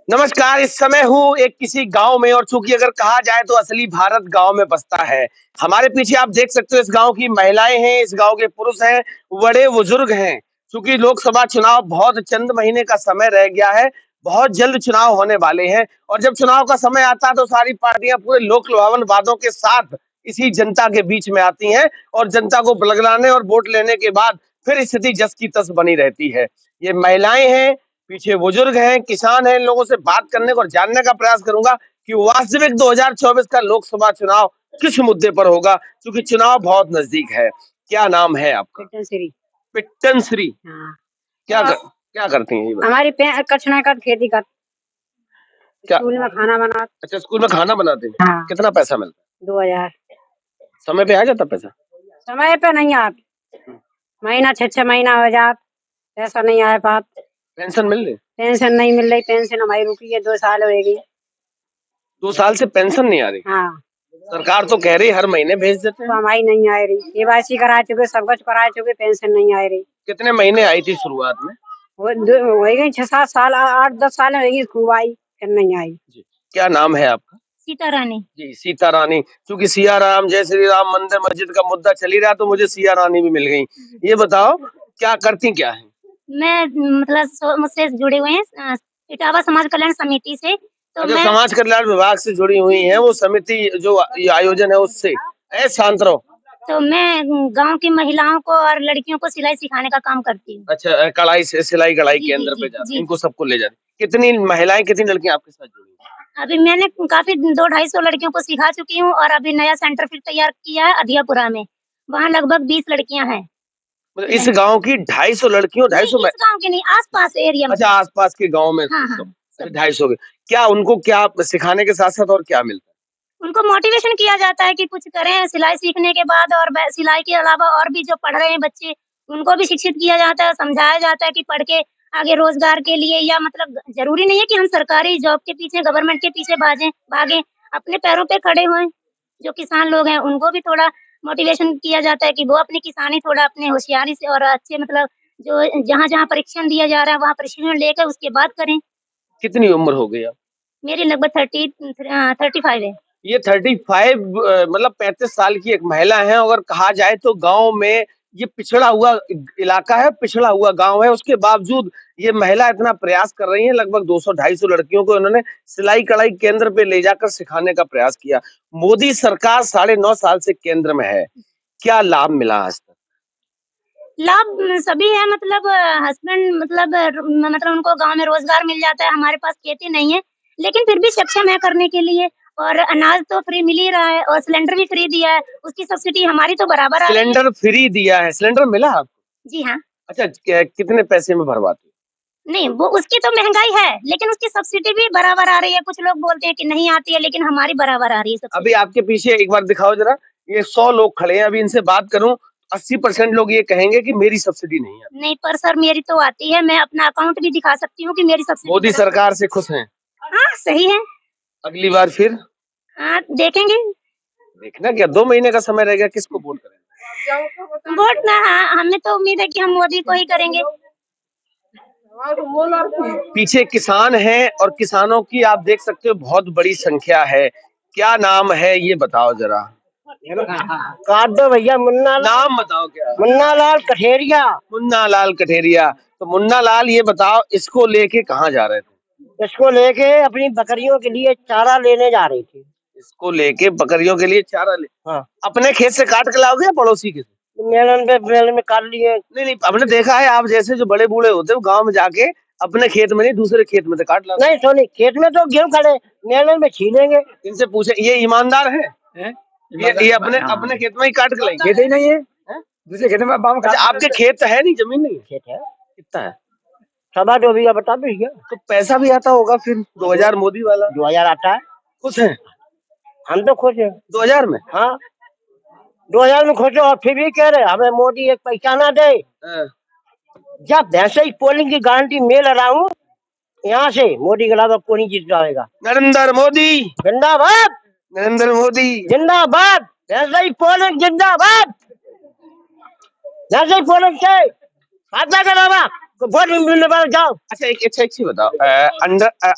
नमस्कार। इस समय हूँ एक किसी गांव में और चूंकि अगर कहा जाए तो असली भारत गांव में बसता है। हमारे पीछे आप देख सकते हो इस गांव की महिलाएं हैं, इस गांव के पुरुष हैं, बड़े बुजुर्ग हैं। चूंकि लोकसभा चुनाव बहुत चंद महीने का समय रह गया है, बहुत जल्द चुनाव होने वाले हैं और जब चुनाव का समय आता है तो सारी पार्टियां पूरे लोक लुभावन वादों के साथ इसी जनता के बीच में आती हैं और जनता को बलगलाने और वोट लेने के बाद फिर स्थिति जस की तस बनी रहती है। ये महिलाएं हैं, पीछे बुजुर्ग हैं, किसान हैं। इन लोगों से बात करने को और जानने का प्रयास करूंगा कि वास्तविक 2024 का लोकसभा चुनाव किस मुद्दे पर होगा, क्योंकि चुनाव बहुत नजदीक है। क्या नाम है आपका? पिट्टन श्री। पिट्टन श्री। हाँ। क्या करती हैं ये बताइए? हमारी कचना का खेती कर क्या? स्कूल में खाना बना। अच्छा, स्कूल में खाना बनाते हैं। हाँ। कितना पैसा मिलता है? 2000। समय पे आ जाता पैसा? समय पे नहीं आत, महीना 6 महीना हो जात, पैसा नहीं आए पात। पेंशन मिल रही? पेंशन नहीं मिल रही, पेंशन हमारी रुकी है, 2 साल होगी। 2 साल से पेंशन नहीं आ रही? हाँ। सरकार तो कह रही हर महीने भेज देते तो हैं। हमारी नहीं आ रही, केवाईसी करा चुके, सब कुछ करा चुके, पेंशन नहीं आ रही। कितने महीने आई थी शुरुआत में? हो गई 6-7 साल, 8-10 साल होगी खूब आई, फिर नहीं आई। जी। क्या नाम है आपका? सीता रानी। जी, सीता रानी। क्योंकि सिया राम जय श्री राम मंदिर मस्जिद का मुद्दा चल ही रहा तो मुझे सिया रानी भी मिल गई। ये बताओ क्या करती क्या है? मैं मतलब मुझसे जुड़े हुए हैं इटावा समाज कल्याण समिति से। तो अच्छा, मैं समाज कल्याण विभाग से जुड़ी हुई हैं, वो समिति जो ये आयोजन है उससे। शांत रहो। तो मैं गांव की महिलाओं को और लड़कियों को सिलाई सिखाने का काम करती हूँ। अच्छा, कढ़ाई से सिलाई कढ़ाई जी केंद्र जी पे जी जाते जी। इनको सबको ले जाते। कितनी महिलाएं कितनी लड़कियां आपके साथ जुड़ी हैं? अभी मैंने काफी 200-250 लड़कियों को सिखा चुकी हूँ और अभी नया सेंटर फिर तैयार किया है अधियापुरा में। वहाँ लगभग 20 लड़कियां हैं। मतलब इस गांव की 250 लड़कियों, नहीं, 250 में? इस गांव के नहीं, आस-पास एरिया में। अच्छा, आसपास के गांव में। हाँ हाँ। तो 250 के क्या उनको क्या सिखाने के साथ साथ और क्या मिलता है? उनको मोटिवेशन किया जाता है कि कुछ करें सिलाई सीखने के बाद, और सिलाई के अलावा और भी जो पढ़ रहे हैं बच्चे, उनको भी शिक्षित किया जाता है, समझाया जाता है कि पढ़ के आगे रोजगार के लिए, या मतलब जरूरी नहीं है कि हम सरकारी जॉब के पीछे, गवर्नमेंट के पीछे भागें। अपने पैरों पे खड़े हों। जो किसान लोग हैं उनको भी थोड़ा मोटिवेशन किया जाता है कि वो अपनी किसानी थोड़ा अपने होशियारी से और अच्छे मतलब जो जहाँ-जहाँ परीक्षण दिया जा रहा है वहाँ प्रशिक्षण लेकर उसके बाद करें। कितनी उम्र हो गई आप? मेरी लगभग 35 है। ये 35 मतलब 35 साल की एक महिला है। अगर कहा जाए तो गांव में ये पिछड़ा हुआ इलाका है, पिछड़ा हुआ गांव है, उसके बावजूद ये महिला इतना प्रयास कर रही है। लगभग 200-250 लड़कियों को इन्होंने सिलाई कढ़ाई केंद्र पे ले जाकर सिखाने का प्रयास किया। मोदी सरकार 9.5 साल से केंद्र में है, क्या लाभ मिला आज तक? लाभ सभी है, मतलब हस्बैंड मतलब उनको गांव में रोजगार मिल जाता है। हमारे पास खेती नहीं है लेकिन फिर भी सक्षम है करने के लिए, और अनाज तो फ्री मिल ही रहा है और सिलेंडर भी फ्री दिया है, उसकी सब्सिडी हमारी तो बराबर आ रही है। सिलेंडर फ्री दिया है? सिलेंडर मिला आपको? जी हाँ। अच्छा, कितने पैसे में भरवाते? नहीं, वो उसकी तो महंगाई है लेकिन उसकी सब्सिडी भी बराबर आ रही है। कुछ लोग बोलते हैं कि नहीं आती है लेकिन हमारी बराबर आ रही है सब्सिडी। अभी आपके पीछे एक बार दिखाओ जरा। ये 100 लोग खड़े हैं, अभी इनसे बात करूं 80% लोग ये कहेंगे कि मेरी सब्सिडी नहीं है। नहीं पर सर मेरी तो आती है, मैं अपना अकाउंट भी दिखा सकती हूँ कि मेरी सब्सिडी। मोदी सरकार से खुश हैं? हाँ सही है। अगली बार फिर हाँ देखेंगे। देखना, क्या 2 महीने का समय रह गया, किसको वोट करें? वोट ना, हमें तो उम्मीद है कि हम मोदी को ही करेंगे। पीछे किसान हैं और किसानों की आप देख सकते हो बहुत बड़ी संख्या है। क्या नाम है ये बताओ जरा। काट दो भैया। नाम बताओ क्या? मुन्ना लाल कठेरिया। मुन्ना लाल कठेरिया। तो मुन्ना लाल ये बताओ, इसको लेके कहाँ जा रहे थे? इसको लेके अपनी बकरियों के लिए चारा लेने जा रही थी। इसको लेके बकरियों के लिए चारा ले? हाँ। अपने खेत से काट के लाओगे या पड़ोसी के? मेलन में काट लिए। नहीं नहीं, हमने देखा है आप जैसे जो बड़े बूढ़े होते हैं गांव में जाके अपने खेत में नहीं दूसरे खेत में से काट लाते। नहीं सोनी, खेत में तो गेहूं खड़े, मेलन में छीलेंगे। इनसे पूछे, ये ईमानदार है? ये अपने अपने खेत में ही काट के लाएंगे? खेत ही नहीं है, दूसरे खेत में बाम। अच्छा, आपके खेत है नहीं, जमीन नहीं है? खेत है, कितना है? 2.25 बता दो भैया। तो पैसा भी आता होगा फिर 2000 मोदी वाला? 2000 आता है। खुश है? हम तो खुश हैं 2000 में? हाँ, 2000 में खुश हो और फिर भी कह रहे हमें मोदी एक पैसा ना दे। हाँ। जब वैसे ही पोलिंग की गारंटी मेल रहा हूँ, यहाँ से मोदी के अलावा कोई नहीं जीत जाएगा। नरेंद्र मोदी जिंदाबाद, नरेंद्र मोदी जिंदाबाद, वैसे ही पोलिंग जिंदाबाद, वैसे ही पोलिंग से फायदा के अलावा वोट मिलने पर जाओ। अच्छा एक चीज बताओ,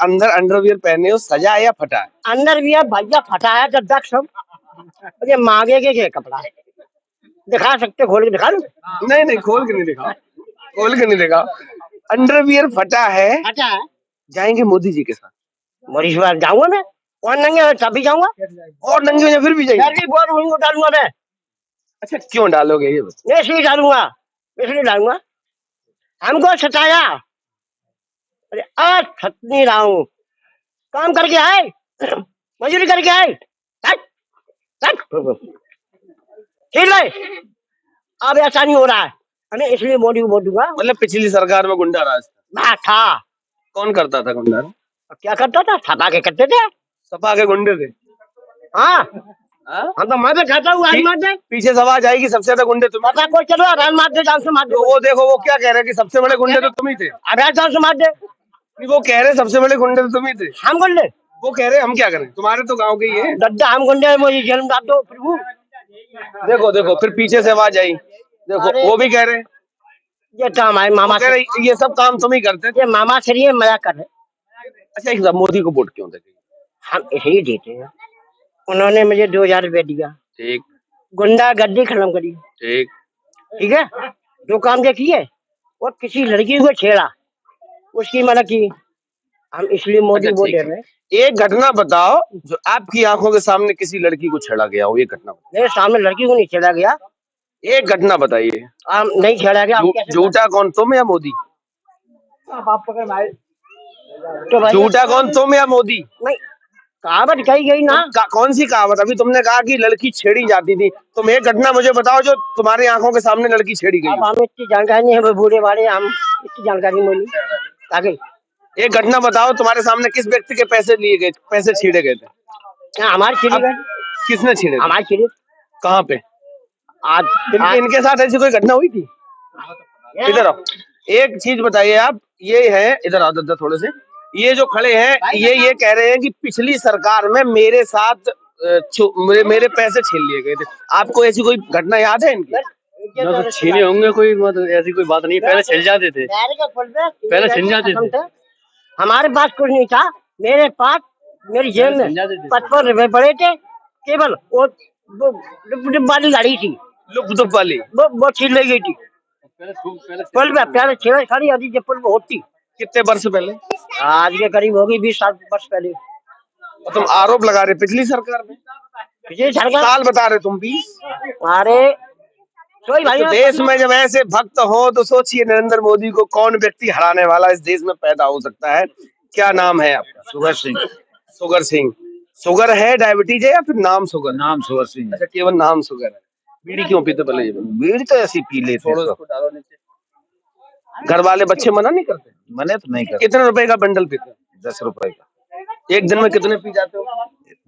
अंदर अंडरवियर पहने हो, सजा है या फटा है? अंदर भी है भैया, फटा है तो देख सब। ये मांगे के कपड़ा दिखा सकते, खोल के दिखा दूं? नहीं खोल के नहीं दिखाओ, खोल के नहीं दिखाओ। अंडरवियर फटा है, फटा है। जाएंगे मोदी जी के साथ? मोदी के पास जाऊंगा मैं, और नंगे हो तब भी जाऊंगा, और नंगे हो या फिर भी फिर जाएंगे? भी वोट उनको डालूंगा मैं। अच्छा क्यों डालोगे ये बताओ? मैं इसलिए डालूंगा, इसलिए डालूंगा। हमको सताया, अरे आज थक नहीं रहा हूँ, काम करके आए, मजदूरी करके आए, हट, हट। ठीक है, अब ऐसा नहीं हो रहा है, हमें इसलिए मोदी को वोट दूंगा। मतलब पिछली सरकार में गुंडा राज था? था। कौन करता था गुंडा? अब क्या करता था, छपा के करते थे। सपा के गुंडे थे? हाँ, हाँ? हम तो मार खाता हूँ, आज मार दे। पीछे से आवाज आएगी सबसे ज्यादा गुंडे तुम? पता कोई चलो, अब मार दे, जान से मार दे। तो वो देखो वो क्या कह रहे हैं कि सबसे बड़े गुंडे तो तुम ही थे। अब जान से मार दे। नहीं, वो कह रहे सबसे बड़े गुंडे तो तुम ही थे। हम गुंडे? वो कह रहे हम क्या करें, तुम्हारे तो गांव के ही है। दद्दा हम गुंडे, मुझे जेल में डाल दो प्रभु। देखो देखो फिर पीछे से आवाज आई, देखो वो भी कह रहे हैं। ये तो हमारे मामा कह रहे ये सब काम तुम ही करते थे। ये मामा से ये मजाक कर रहे। अच्छा एक मोदी को वोट क्यों देते? हम इसलिए देते हैं, उन्होंने मुझे 2000 रुपये दिया, ठीक, गुंडा गर्दी खत्म करी, ठीक, ठीक है, जो काम देखिए, और किसी लड़की को छेड़ा, उसकी मदद की, हम इसलिए मोदी अच्छा, वोट ठीक दे है। रहे हैं। एक घटना बताओ जो आपकी आंखों के सामने किसी लड़की को छेड़ा गया हो, एक घटना बताओ। मेरे सामने लड़की को नहीं छेड़ा गया, एक घटना बताइए। नहीं छेड़ा गया। झूठा कौन, तुम या मोदी? तो भाई झूठा कौन, तुम या मोदी? नहीं, कहावत कही गई ना। कौन सी कहावत? अभी तुमने कहा कि लड़की छेड़ी जाती थी, तुम एक घटना मुझे बताओ जो तुम्हारी आंखों के सामने लड़की छेड़ी गई। अब हमें इतनी जानकारी नहीं है, बूढ़े वाले, हम इतनी जानकारी नहीं मिली आगे। एक घटना बताओ तुम्हारे सामने किस व्यक्ति के पैसे लिए गए, पैसे छीड़े गए थे? क्या हमारी छिड़ी गई? किसने छीड़े? हमारी छिड़ी कहाँ पे? आज इनके साथ ऐसी कोई घटना हुई थी? इधर आओ, एक चीज बताइए आप, ये है, इधर आओ दादा थोड़े से, ये जो खड़े हैं ये कह रहे हैं कि पिछली सरकार में मेरे साथ मेरे पैसे छीन लिए गए थे। आपको ऐसी कोई घटना याद है इनकी? तो छीने होंगे, कोई ऐसी कोई बात नहीं, पहले छिल जाते थे, पहले छिल जाते थे। हमारे पास कुछ नहीं था, मेरे पास मेरी जेब में 55 रुपए पड़े थे, केवल वो वाली गाड़ी थी, लुप्त वाली, वो छीन ली गई थी। पुल पे प्यारे छेड़ खड़ी आदि जब पुल पे होती। कितने वर्ष पहले? आज के करीब होगी 20 वर्ष पहले। और तुम आरोप लगा रहे पिछली सरकार में? पिछली सरकार साल बता रहे तुम 20? अरे कोई भाई तो देश में जब ऐसे भक्त हो तो सोचिए नरेंद्र मोदी को कौन व्यक्ति हराने वाला इस देश में पैदा हो सकता है। क्या नाम है आपका? Sugar Singh. Sugar Singh. Sugar है, डायबिटीज है या फिर नाम शुगर? नाम सुगर सिंह। अच्छा केवल नाम शुगर है। बीड़ी क्यों पीते पहले ये? बीड़ी तो ऐसी पी लेते हैं। डालो नीचे। घर वाले बच्चे मना नहीं करते? मने तो नहीं करते। कितने रुपए का बंडल पीते? 10 रुपए का। एक दिन में कितने पी जाते हो?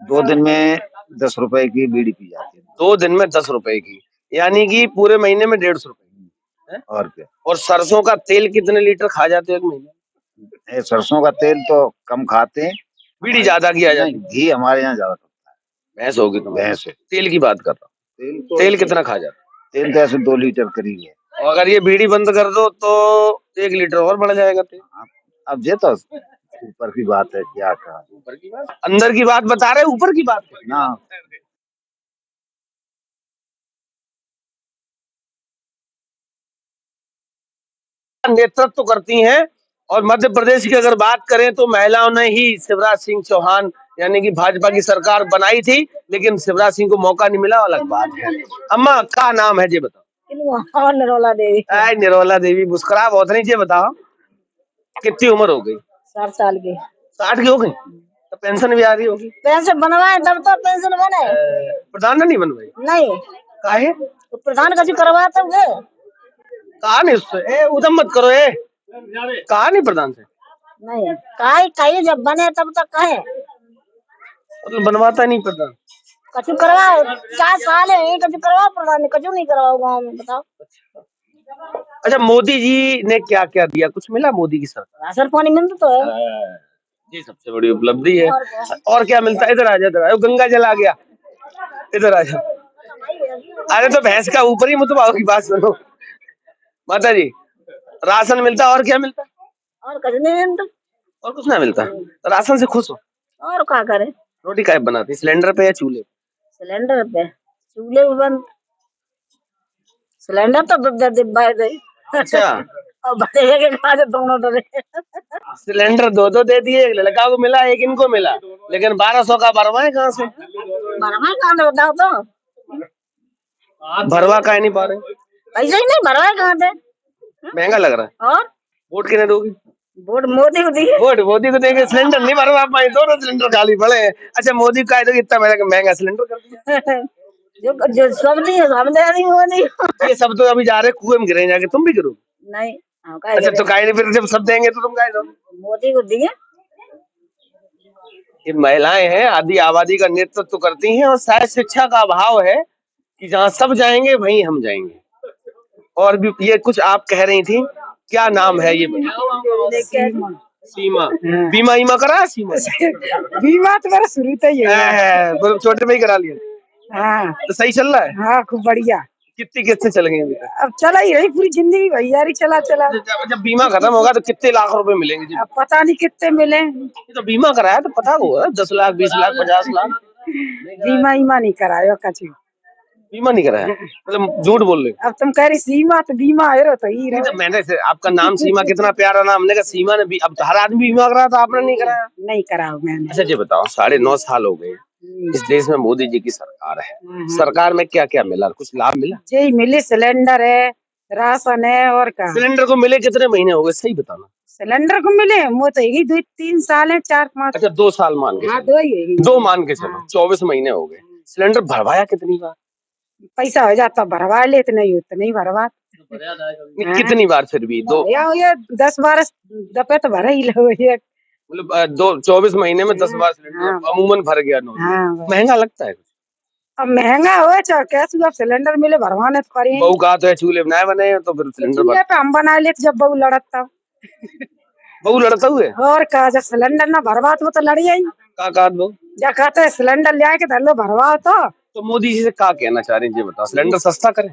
2 दिन में 10 रुपए की बीड़ी पी जाती है। 2 दिन में 10 रुपए की, यानी कि पूरे महीने में 150 रुपए। और क्या? और सरसों का तेल कितने लीटर खा जाते हो एक महीने? सरसों का तेल तो कम खाते हैं, बीड़ी ज्यादा किया जाती है। घी हमारे यहाँ ज्यादा खाता है। भैंस होगी तो भैंस है। तेल की बात कर रहा हूँ। तेल कितना खा जाता? तेल तो ऐसे 2 लीटर करीब है। और अगर ये बीड़ी बंद कर दो तो 1 लीटर और बढ़ जाएगा तेल। अब ये तो ऊपर की बात है, क्या कहा। ऊपर की बात, अंदर की बात बता रहे, ऊपर की बात ना। नेतृत्व करती हैं। और मध्य प्रदेश की अगर बात करें तो महिलाओं ने ही शिवराज सिंह चौहान यानी कि भाजपा की सरकार बनाई थी, लेकिन शिवराज सिंह को मौका नहीं मिला, अलग बात है। अम्मा का नाम है जी बताओ? निरोला देवी। निरोला देवी। मुस्कुरा बहुत नहीं जी, बताओ कितनी उम्र हो गई? 60 साल की। 60 की हो गई तो पेंशन भी आ रही होगी? पेंशन बनवाए तब तो पेंशन बने। प्रधान नहीं बनवाई? नहीं। काहे? तो प्रधान कभी करवाया तब वे। कहा नहीं उससे, उधम मत करो। कहा नहीं प्रधान से? नहीं काहे जब बने तब तक कहे, मतलब बनवाता नहीं प्रधान? कछु करवाओ, 4 साल है कछु करवाओ प्रधान, कछु नहीं करवाओ गाँव में, बताओ। अच्छा मोदी जी ने क्या क्या दिया, कुछ मिला मोदी की सरकार? राशन पानी मिलता तो है, ये सबसे बड़ी उपलब्धि है। और क्या मिलता है? इधर आ जा, इधर आ, गंगा जल आ गया, इधर आ जा। अरे तो भैंस का ऊपर ही मुतवाओ की बात सुनो। माता जी राशन मिलता है और क्या मिलता है? और कुछ नहीं मिलता। और कुछ ना मिलता, तो राशन से खुश हो? और क्या करे? रोटी काय बनाती, सिलेंडर पे या चूल्हे पे? सिलेंडर पे, चूल्हे पे बंद। सिलेंडर तो डिब्बा दे। अच्छा, और बड़े के खा दोनों डरे। सिलेंडर दो दे दिए, एक लड़का को मिला एक इनको मिला, लेकिन 1200 का भरवाए कहाँ से? भरवा कहाँ से बताओ तो? भरवा काहे नहीं पा रहे? पैसे ही नहीं भरवाए कहाँ से? महंगा लग रहा है। और वोट किन्हें दोगी? वोट मोदी को दिए। वोट मोदी को देंगे, सिलेंडर नहीं भरवा पाए, दोनों सिलेंडर खाली पड़े हैं। अच्छा, मोदी का तो इतना महंगा सिलेंडर कर दिया। जो सब नहीं हम दे रही वो नहीं। ये सब तो अभी जा रहे कुएं में गिरे जाके, तुम भी गिरो? नहीं हम अच्छा, तो काहे नहीं, फिर जब सब देंगे तो तुम काहे दो? मोदी को दिए। ये महिलाएं हैं, आधी आबादी का नेतृत्व तो करती हैं, और शायद शिक्षा का अभाव है कि जहाँ सब जाएंगे वहीं हम जाएंगे। और भी ये कुछ आप कह रही थी, क्या नाम है ये? सीमा। बीमा ईमा करा सीमा? बीमा तो मेरा शुरू से ही है। छोटे में ही करा लिया? हाँ तो सही चल रहा है? हाँ खूब बढ़िया। कितनी किस्तें चल गई अभी तक? अब चला ही रही पूरी जिंदगी भैया चला चला। जब बीमा खत्म होगा तो कितने लाख रुपए मिलेंगे जी? अब पता नहीं कितने मिले। तो बीमा कराया तो पता होगा, 10 लाख 20 लाख 50 लाख। बीमा ईमा नहीं कराया कछु। बीमा नहीं कराया, मतलब झूठ बोल रहे? अब तुम कह रही सीमा, तो बीमा है तो ही तो मैंने से, आपका नाम सीमा, कितना प्यारा नाम, हमने कहा सीमा ने भी, अब तो हर आदमी बीमा कराया, तो आपने नहीं कराया? नहीं कराओ मैंने। अच्छा, ये बताओ, 9.5 साल हो गए इस देश में मोदी जी की सरकार है, सरकार में क्या क्या मिला, कुछ लाभ मिला? यही मिले, सिलेंडर है, राशन है, और क्या। सिलेंडर को मिले कितने महीने हो गए, सही बताना? सिलेंडर को मिले वो तो यही 2-3 साल है, 4-5। अच्छा, 2 साल मान के? हाँ 2 ही। 2 मान के चलो, 24 महीने हो गए। सिलेंडर भरवाया कितनी बार? पैसा हो जाता भरवा ले, तो नहीं होता नहीं भरवा। कितनी बार फिर भी? 2 ये 10-12 दफे तो भरा ही लो ये। मतलब 24 महीने में 10 बार सिलेंडर अमूमन भर गया। हाँ, महंगा लगता है? अब महंगा हो चाहे कैसे, अब सिलेंडर मिले भरवाने तो करें। बहू कहा तो है चूल्हे बनाए बने, तो फिर सिलेंडर चूल्हे पे हम बना लेते जब बहू लड़त तब। बहू लड़ता हुए? और कहा, जब सिलेंडर ना भरवा तो लड़ जाये। का कहा बहू? जब कहते है सिलेंडर ले आके धर लो भरवा तो मोदी जी से क्या कहना चाह रही है, बताओ? सिलेंडर सस्ता करें?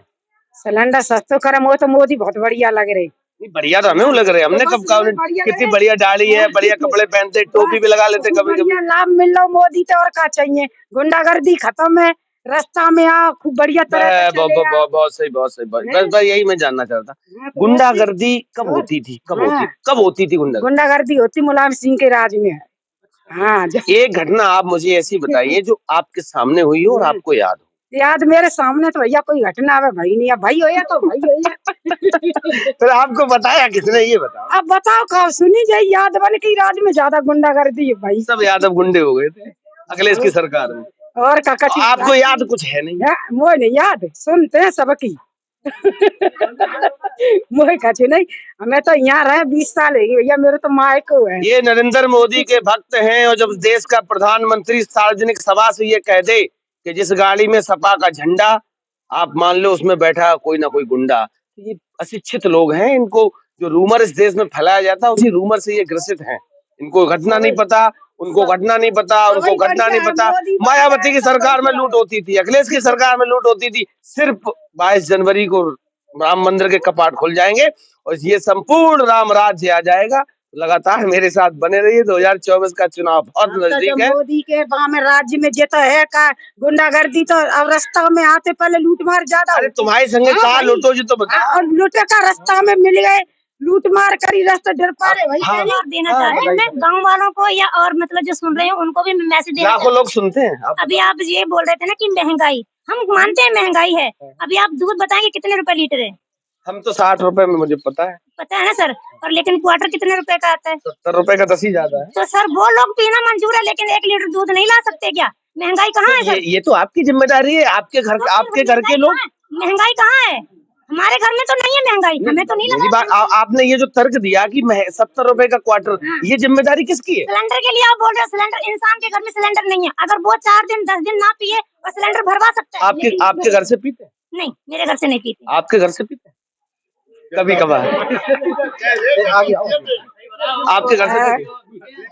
सिलेंडर सस्ता करे, वो तो मोदी बहुत बढ़िया लग रहे। नहीं, बढ़िया तो हमें लग रहे, हमने कब कहा? कितनी बढ़िया दाढ़ी है, बढ़िया कपड़े पहनते, टोपी भी लगा लेते कभी कभी। लाभ मिल रहा मोदी तो, और क्या चाहिए। गुंडागर्दी खत्म है, रास्ता में आओ खूब बढ़िया तरह। बहुत सही बस यही मैं जानना चाहता था, गुंडागर्दी कब होती थी, कब होती थी गुंडागर्दी? होती मुलायम सिंह के राज में है। हाँ, एक घटना आप मुझे ऐसी बताइए जो आपके सामने हुई हो और आपको याद हो। याद मेरे सामने तो भैया कोई घटना है भाई नहीं है, भाई हो या तो भाई हो या। फिर आपको बताया किसने, ये बताओ? अब बताओ कब सुनी जाए याद बन की राज में ज्यादा गुंडागर्दी है भाई। सब यादव गुंडे हो गए थे अखिलेश की सरकार में। और काका आपको याद कुछ है नहीं? मोह नहीं याद, सुनते हैं सबकी। मोह कछु नहीं, हमें तो यहाँ रहे 20 साल है भैया, मेरे तो मायको है। ये नरेंद्र मोदी के भक्त हैं, और जब देश का प्रधानमंत्री सार्वजनिक सभा से ये कह दे कि जिस गाड़ी में सपा का झंडा, आप मान लो उसमें बैठा कोई ना कोई गुंडा, ये अशिक्षित लोग हैं, इनको जो रूमर इस देश में फैलाया जाता है उसी रूमर से ये ग्रसित हैं। इनको घटना नहीं पता, उनको घटना नहीं पता, उनको घटना नहीं पता। मायावती की सरकार में लूट होती थी, अखिलेश की सरकार में लूट होती थी। सिर्फ 22 जनवरी को राम मंदिर के कपाट खुल जाएंगे और ये संपूर्ण राम राज्य आ जाएगा। लगातार मेरे साथ बने रहिए, 2024 का चुनाव बहुत नजदीक है। मोदी के में राज्य में जेता है का गुंडागर्दी, तो अब रास्ता में आते पहले लूट मार ज्यादा। अरे तुम्हारी संगे कहा लूटो जी, तो बताओ। और लूटे का रास्ता में मिल गए, लूट मार करी रास्ता डर पा रहे भाई। जवाब देना चाह रहे हैं मैं गाँव वालों को, या और मतलब जो सुन रहे हैं उनको भी मैसेज देना। लाखों लोग सुनते हैं। अभी आप ये बोल रहे थे ना कि महंगाई, हम मानते हैं महंगाई है। अभी आप दूध बताएंगे कितने रुपए लीटर है? हम तो 60 रुपए में, मुझे पता है ना सर। और लेकिन क्वार्टर कितने रुपए का आता है? 70 रुपए का 10 ही ज्यादा है। तो सर वो लोग पीना मंजूर है, लेकिन 1 लीटर दूध नहीं ला सकते क्या? महंगाई कहाँ है सर? ये तो आपकी जिम्मेदारी है, आपके घर के लोग। महंगाई कहाँ है? हमारे घर में तो नहीं है महंगाई, हमें तो नहीं लगा। बात आपने ये जो तर्क दिया कि 70 रुपए का क्वार्टर, ये जिम्मेदारी किसकी है? सिलेंडर के लिए आप बोल रहे हो, सिलेंडर इंसान के घर में सिलेंडर नहीं है, अगर वो 4 दिन 10 दिन ना पिए और सिलेंडर भरवा सकता है। आपके घर से पीते? नहीं, मेरे घर से नहीं पीते। आपके घर से पीते? कभी कभार। आपके घर से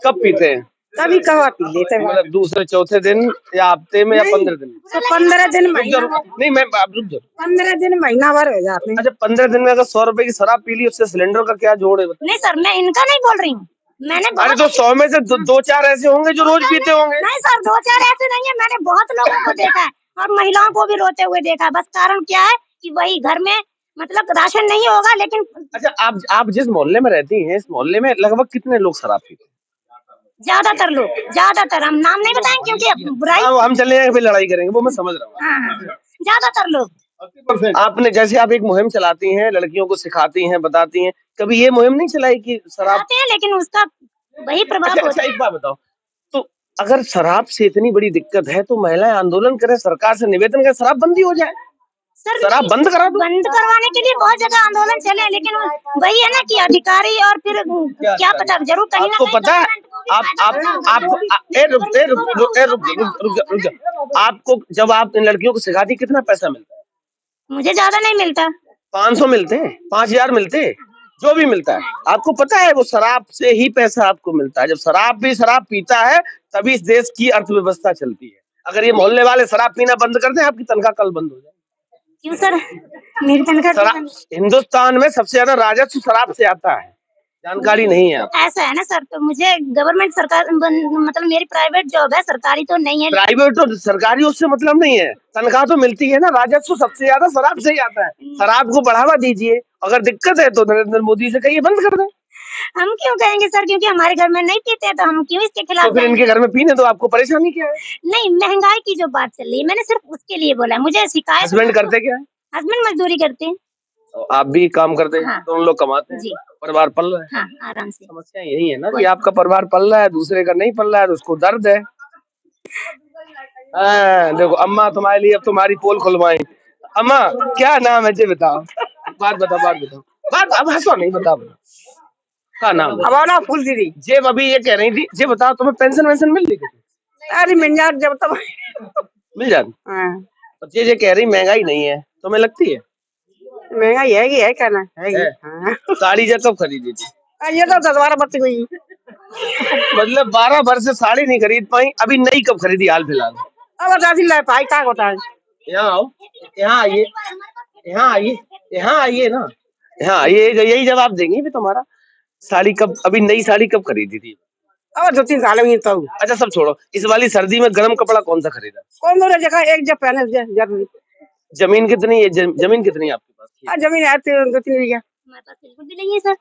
कब पीते हैं? कभी कभार पी लेते हैं। मतलब दूसरे चौथे दिन या हफ्ते में या 15 दिन में? तो 15 दिन रुक महीना जाओ, नहीं मैं आप रुक जाओ। 15 दिन महीना भर हो जाते हैं। अच्छा 15 दिन में अगर 100 रुपए की शराब पी ली उससे सिलेंडर का क्या जोड़ है बताइए? नहीं सर, मैं इनका नहीं बोल रही हूँ, मैंने अरे बहुत तो 100 में से दो चार ऐसे होंगे जो रोज पीते होंगे। नहीं सर, 2-4 ऐसे नहीं है, मैंने बहुत लोगों को देखा है और महिलाओं को भी रोते हुए देखा है। बस कारण क्या है कि वही घर में मतलब राशन नहीं होगा, लेकिन अच्छा आप जिस मोहल्ले में रहती हैं इस मोहल्ले में लगभग कितने लोग शराब पीते हैं? ज्यादातर हम नाम नहीं बताएंगे क्योंकि बुराई। हाँ, हम चले जाएंगे फिर लड़ाई करेंगे वो मैं समझ रहा हूँ। हाँ, ज्यादातर लोग। आपने जैसे आप एक मुहिम चलाती हैं लड़कियों को सिखाती हैं बताती हैं, कभी ये मुहिम नहीं चलाई कि शराब? आते हैं लेकिन उसका वही प्रभाव होता है। एक बात बताओ, तो अगर शराब से इतनी बड़ी दिक्कत है तो महिलाएं आंदोलन करें, सरकार से निवेदन करें, शराब बंदी हो जाए, सर शराब बंद करा दो। बंद करवाने के लिए बहुत जगह आंदोलन चले, लेकिन वही है ना कि अधिकारी और फिर क्या पता, जरूर कहीं ना आपको कहीं पता है रुक जा। आपको जब आप इन लड़कियों को सिखाती कितना पैसा मिलता है? मुझे ज्यादा नहीं मिलता। 500 मिलते हैं, 5000 मिलते हैं, जो भी मिलता है आपको पता है वो शराब से ही पैसा आपको मिलता है। जब शराब पीता है तभी इस देश की अर्थव्यवस्था चलती है। अगर ये मोहल्ले वाले शराब पीना बंद कर दें आपकी तनख्वाह कल बंद हो जाए। क्यों सर? मेरी तनख्वाह हिंदुस्तान में सबसे ज्यादा राजस्व शराब से आता है, जानकारी नहीं है आपको? ऐसा है ना सर, तो मुझे गवर्नमेंट सरकार मतलब मेरी प्राइवेट जॉब है, सरकारी तो नहीं है। प्राइवेट और सरकारी उससे मतलब नहीं है, तनख्वाह तो मिलती है ना। राजस्व सबसे ज्यादा शराब से ही आता है। शराब को बढ़ावा दीजिए, अगर दिक्कत है तो नरेंद्र मोदी से कहिए बंद कर दें। हम क्यों कहेंगे सर, क्योंकि हमारे घर में नहीं पीते हैं तो हम क्यों इसके खिलाफ तो फिर इनके घर में पीने तो आपको परेशानी क्या है? नहीं, महंगाई की जो बात चल रही है मैंने सिर्फ उसके लिए बोला है। मुझे शिकायत। हस्बैंड करते क्या है? हस्बैंड मजदूरी करते हैं। आप भी काम करते हैं? हाँ। दोनों लोग कमाते हैं जी। परिवार पल रहा है। हाँ, आराम से। समस्या यही है ना कि आपका परिवार पल रहा है दूसरे का नहीं पल रहा है तो उसको दर्द है। देखो अम्मा तुम्हारे लिए अब तुम्हारी पोल खुलवाई। अम्मा क्या नाम है जी बताओ, बात बताओ बात, अब हंसो नहीं, बताओ क्या नाम है? हमारा फूल दीदी। जेब अभी ये कह रही थी, जी बताओ तुम्हें पेंशन वेंशन मिल रही? अरे मिल जाए जब तक। मिल जाती। हाँ। ये कह रही महंगाई नहीं है, तुम्हें लगती है? महंगाई है क्या ना है। हाँ। साड़ी जब कब खरीदी थी? ये तो 10-12 बत्ती हुई। मतलब 12 वर्ष से साड़ी नहीं खरीद पाई, अभी नई कब खरीदी हाल फिलहाल? अब दादी ला पाई क्या होता है। यहाँ आओ, यहाँ आइए, यहाँ आइए ना, यहाँ आइए, यही जवाब देंगी भी तुम्हारा। साड़ी कब, अभी नई साड़ी कब खरीदी थी? अब 2-3 साल हुई तो। अच्छा सब छोड़ो, इस वाली सर्दी में गर्म कपड़ा कौन सा खरीदा? कौन दो जगह एक जब पहने जरूरी। जमीन कितनी है? जमीन कितनी है आपके पास? जमीन है 2-3 बीघा। हमारे पास बिल्कुल भी नहीं है सर।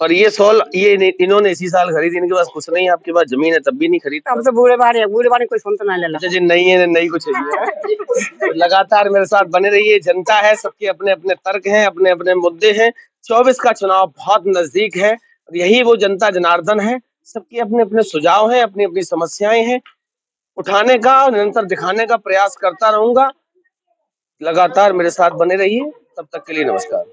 और ये सॉल ये इन्होंने इसी साल खरीदी, इनके पास कुछ नहीं है, आपके पास जमीन है तब भी नहीं खरीद। हम तो बूढ़े बारे कोई सुनता नहीं लेला। अच्छा जी, नहीं है, नई को चाहिए। लगातार मेरे साथ बने रहिए, जनता है, सबके अपने अपने तर्क हैं, अपने अपने मुद्दे हैं। 24 का चुनाव बहुत नजदीक है और यही वो जनता जनार्दन है, सबके अपने अपने सुझाव हैं, अपनी अपनी समस्याएं हैं, उठाने का निरंतर दिखाने का प्रयास करता रहूंगा। लगातार मेरे साथ बने रहिए, तब तक के लिए नमस्कार।